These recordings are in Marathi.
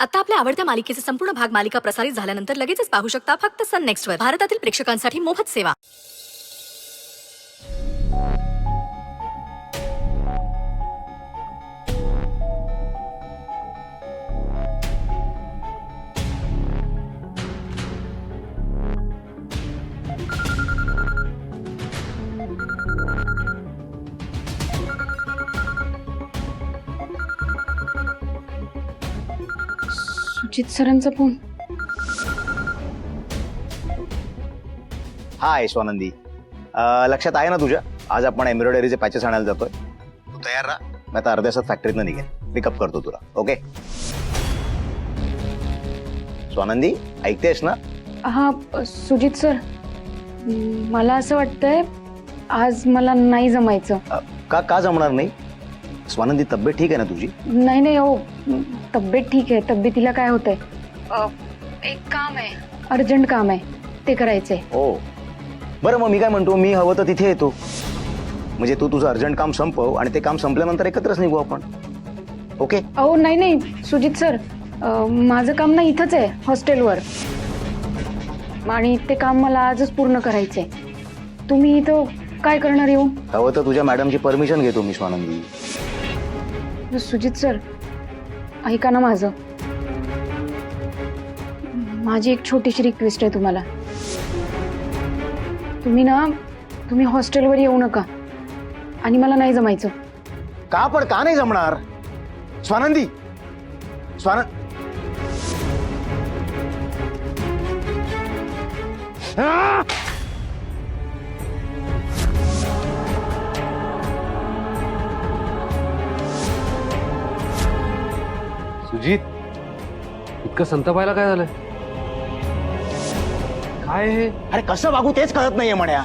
आता आपल्या आवडत्या मालिकेचे संपूर्ण भाग मालिका प्रसारित झाल्यानंतर लगेचच पाहू शकता फक्त सन नेक्स्ट वर. भारतातील प्रेक्षकांसाठी मोफत सेवा. सुजित सरांचा फोन. हाय स्वानंदी, लक्षात आहे ना तुझ्या, आज आपण एम्ब्रॉयडरीचे पॅचेस आणायला जातोय. तू तयार राहा, मी आता अर्ध्या तासात फॅक्टरीतनं निघेन. पिकअप करतो तुला. ओके स्वानंदी, ऐकतेस ना? हा सुजित सर, मला असं वाटतंय आज मला नाही जमायचं. का जमणार नाही? स्वानंदी, तब्येत ठीक आहे ना तुझी? नाही नाही हो, तब्येत ठीक आहे. तब्येतीला काय होतंय, एक काम आहे, अर्जंट काम आहे, ते करायचंय. हो बरं, मग मी काय म्हणतो, मी हवं तर तिथे येतो. म्हणजे तू तुझं अर्जंट काम संपव आणि ते काम संपल्यानंतर एकत्रच निघू आपण. ओके? अहो नाही नाही सुजित सर, माझं काम ना इथंच आहे, हॉस्टेलवर, आणि ते काम मला आजच पूर्ण करायचंय. तुम्ही इथं काय करणार येऊन? हवं तर तुझ्या मॅडमची परमिशन घेतो मी स्वानंदी. सुजित सर ऐका ना, माझी एक छोटीशी रिक्वेस्ट आहे तुम्हाला. तुम्ही हॉस्टेलवर येऊ नका, आणि मला नाही जमायचं. का नाही जमणार स्वानंदी? सुजित, इतकं संतापायला काय झालंय? काय हे? अरे कसं वागू तेच कळत नाहीये म्हण्या.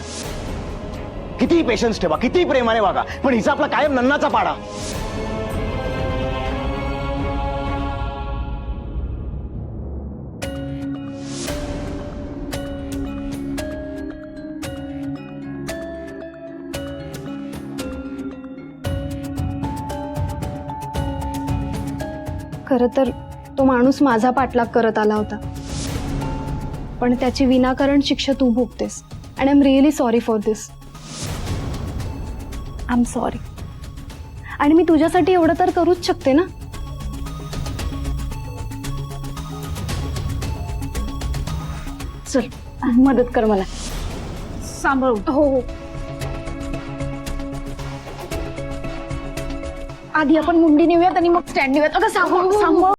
किती पेशन्स ठेवा, किती प्रेमाने वागा, पण हिचा आपला कायम नन्नाचा पाडा. खरं तर तो माणूस माझा पाठलाग करत आला होता, पण त्याची विनाकारण शिक्षा तू भोगतेस. And I am really sorry for this. I am sorry. आणि मी तुझ्यासाठी एवढं तर करूच शकते ना. चल मदत कर मला. सांभाळू. हो हो. आधी आपण मुंडी नेऊयात आणि मग स्टँड नेऊयात. अगं सांभाळ सांभाळ.